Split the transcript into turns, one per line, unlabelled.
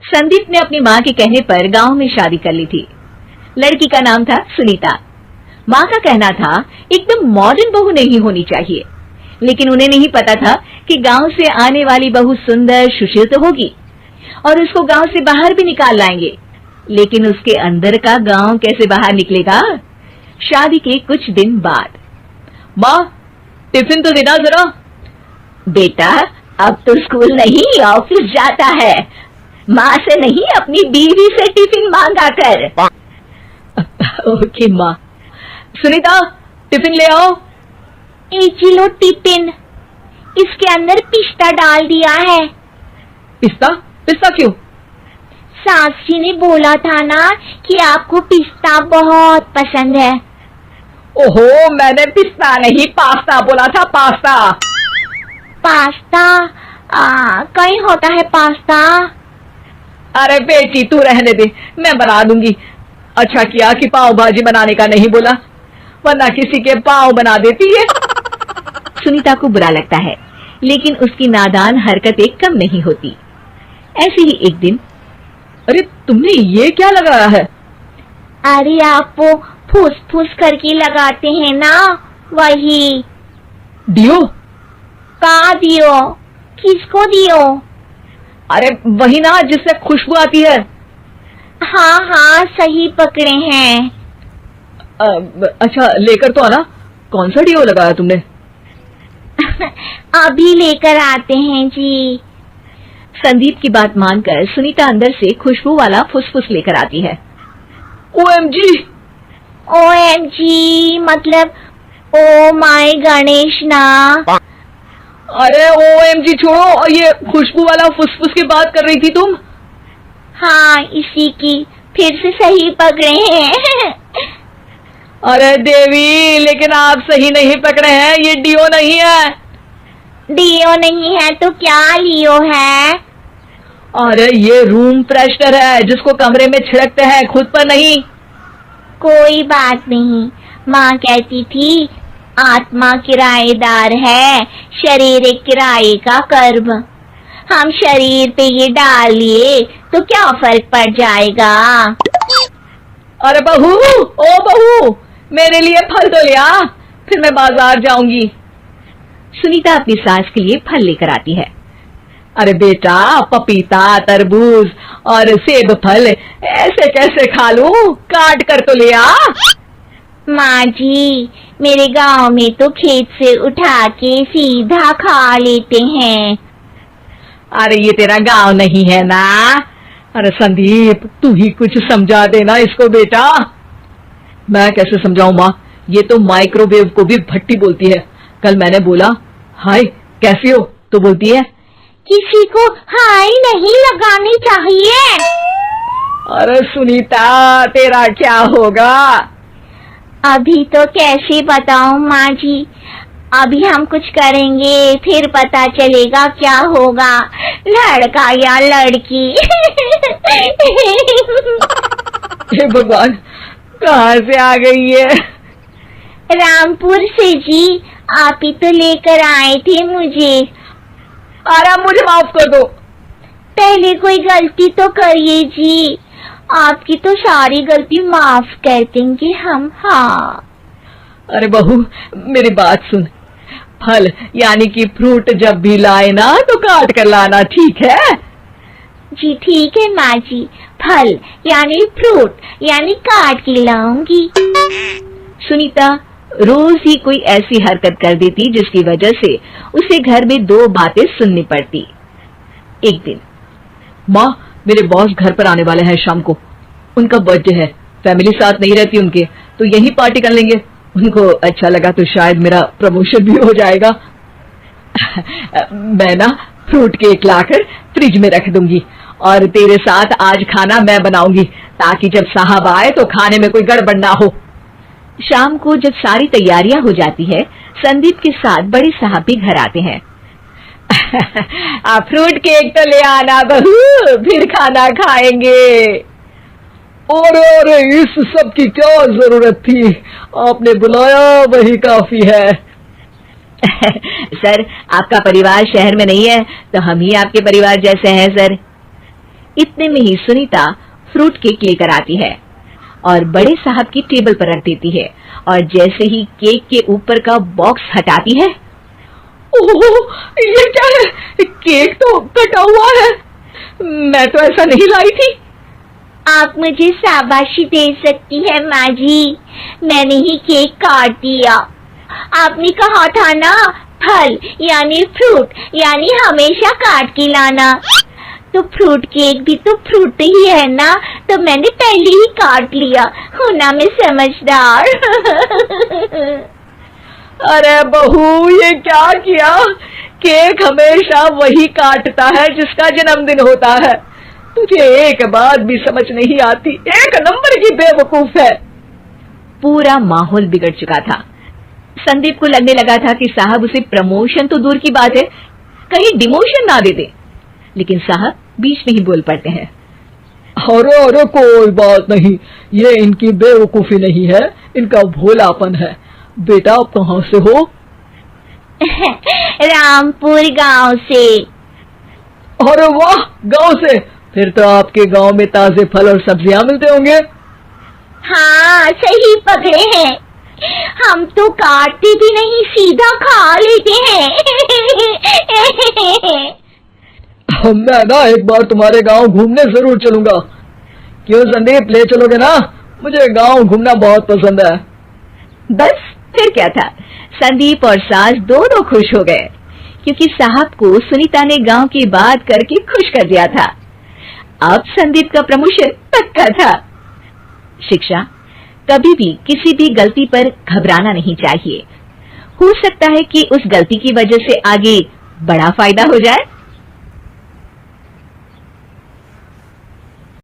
संदीप ने अपनी माँ के कहने पर गांव में शादी कर ली थी। लड़की का नाम था सुनीता। माँ का कहना था एकदम मॉडर्न बहू नहीं होनी चाहिए, लेकिन उन्हें नहीं पता था कि गांव से आने वाली बहू सुंदर सुशील तो होगी और उसको गांव से बाहर भी निकाल लाएंगे, लेकिन उसके अंदर का गांव कैसे बाहर निकलेगा। शादी के कुछ दिन बाद,
माँ टिफिन तो देना जरा।
बेटा अब तो स्कूल नहीं ऑफिस जाता है, माँ से नहीं अपनी बीवी से टिफिन मांगा कर।
ओके माँ। सुनीता टिफिन ले आओ।
एक लो टिफिन, इसके अंदर पिस्ता डाल दिया है।
पिस्ता? पिस्ता क्यों?
सास जी ने बोला था ना कि आपको पिस्ता बहुत पसंद है।
ओहो, मैंने पिस्ता नहीं पास्ता बोला था, पास्ता।
पास्ता? कहीं होता है पास्ता?
अरे बेटी तू रहने दे, मैं बना दूंगी। अच्छा किया कि पाव भाजी बनाने का नहीं बोला, वरना किसी के पाव बना देती है।
सुनीता को बुरा लगता है, लेकिन उसकी नादान हरकतें कम नहीं होती। ऐसे ही एक दिन,
अरे तुमने ये क्या लगाया है?
अरे आप वो फूस फूस करके लगाते हैं ना, वही।
डियो?
का दियो? किसको दियो?
अरे वही ना जिससे खुशबू आती है।
हाँ हाँ सही पकड़े हैं।
अच्छा लेकर तो आना। कौन सा डियो लगाया तुमने?
अभी लेकर आते हैं जी।
संदीप की बात मानकर सुनीता अंदर से खुशबू वाला फुसफुस लेकर आती है।
OMG!
OMG मतलब ओ माय गणेश ना।
अरे OMG छोड़ो, ये खुशबू वाला फुसफुस की बात कर रही थी तुम?
हाँ इसी की, फिर से सही पकड़े हैं।
अरे देवी, लेकिन आप सही नहीं पकड़े हैं, ये डियो नहीं है।
डियो नहीं है तो क्या लियो है?
अरे ये रूम फ्रेशनर है, जिसको कमरे में छिड़कते हैं, खुद पर नहीं।
कोई बात नहीं, माँ कहती थी आत्मा किराएदार है, शरीर एक किराए का कर्म। हम शरीर पे ये डाल लिए तो क्या फर्क पड़ जाएगा।
अरे बहू, ओ बहू, मेरे लिए फल तो ले आ, फिर मैं बाजार जाऊंगी।
सुनीता अपनी सास के लिए फल लेकर आती है।
अरे बेटा, पपीता, तरबूज और सेब फल ऐसे कैसे खा लूं? काट कर तो ले आ।
माँ जी, मेरे गांव में तो खेत से उठा के सीधा खा लेते हैं।
अरे ये तेरा गांव नहीं है ना। अरे संदीप, तू ही कुछ समझा देना इसको बेटा। मैं कैसे समझाऊं माँ, ये तो माइक्रोवेव को भी भट्टी बोलती है। कल मैंने बोला हाय कैसी हो, तो बोलती है
किसी को हाय नहीं लगानी चाहिए।
अरे सुनीता, तेरा क्या होगा?
अभी तो कैसे बताऊं माँ जी, अभी हम कुछ करेंगे फिर पता चलेगा क्या होगा, लड़का या लड़की।
हे भगवान, कहाँ से आ गई है?
रामपुर से जी, आप ही तो लेकर आए थे मुझे।
अरे मुझे माफ कर दो।
पहले कोई गलती तो करिए जी, आपकी तो सारी गलती माफ कर देंगे हम। हाँ
अरे बहू, मेरी बात सुन। फल यानी कि फ्रूट जब भी लाए ना तो काट कर लाना, ठीक है?
जी ठीक है माँ जी, फल यानी फ्रूट यानी काट के लाऊंगी।
सुनीता रोज ही कोई ऐसी हरकत कर देती जिसकी वजह से उसे घर में दो बातें सुननी पड़ती। एक दिन,
माँ मेरे बॉस घर पर आने वाले हैं शाम को, उनका बर्थडे है, फैमिली साथ नहीं रहती उनके, तो यही पार्टी कर लेंगे। उनको अच्छा लगा तो शायद मेरा प्रमोशन भी हो जाएगा। मैं ना फ्रूट केक लाकर फ्रिज में रख दूंगी और तेरे साथ आज खाना मैं बनाऊंगी, ताकि जब साहब आए तो खाने में कोई गड़बड़ ना हो।
शाम को जब सारी तैयारियां हो जाती है, संदीप के साथ बड़े साहब भी घर आते हैं।
फ्रूट केक तो ले आना बहू, फिर खाना खाएंगे। और इस सब की क्या जरूरत थी, आपने बुलाया वही काफी है।
सर, आपका परिवार शहर में नहीं है तो हम ही आपके परिवार जैसे हैं सर। इतने में ही सुनीता फ्रूट केक लेकर आती है और बड़े साहब की टेबल पर रख देती है, और जैसे ही केक के ऊपर का बॉक्स हटाती है,
ओह, ये क्या है? केक तो कटा हुआ है। मैं तो ऐसा नहीं लाई थी।
आप मुझे शाबाशी दे सकती है माँ जी, मैंने ही केक काट दिया। आपने कहा था ना, फल यानी फ्रूट यानी हमेशा काट के लाना, तो फ्रूट केक भी तो फ्रूट ही है ना, तो मैंने पहले ही काट लिया। होना मैं समझदार।
अरे बहू, ये क्या किया? केक हमेशा वही काटता है जिसका जन्मदिन होता है। तुझे एक बात भी समझ नहीं आती, एक नंबर की बेवकूफ है।
पूरा माहौल बिगड़ चुका था। संदीप को लगने लगा था कि साहब उसे प्रमोशन तो दूर की बात है, कहीं डिमोशन ना दे दे, लेकिन साहब बीच में ही बोल पड़ते हैं।
अरे अरे, कोई बात नहीं, ये इनकी बेवकूफी नहीं है, इनका भोलापन है। बेटा, आप कहाँ से हो?
रामपुर गांव से।
अरे वाह, गांव से? फिर तो आपके गांव में ताजे फल और सब्जियां मिलते होंगे।
हाँ, सही पकड़े हैं। हम तो काटते भी नहीं, सीधा खा लेते हैं।
मैं ना एक बार तुम्हारे गांव घूमने जरूर चलूंगा। क्यों संदीप, ले चलोगे ना? मुझे गांव घूमना बहुत पसंद है।
बस फिर क्या था, संदीप और सास दोनों खुश हो गए, क्योंकि साहब को सुनीता ने गांव की बात करके खुश कर दिया था। अब संदीप का प्रमोशन पक्का था। शिक्षा, कभी भी किसी भी गलती पर घबराना नहीं चाहिए। हो सकता है कि उस गलती की वजह से आगे बड़ा फायदा हो जाए।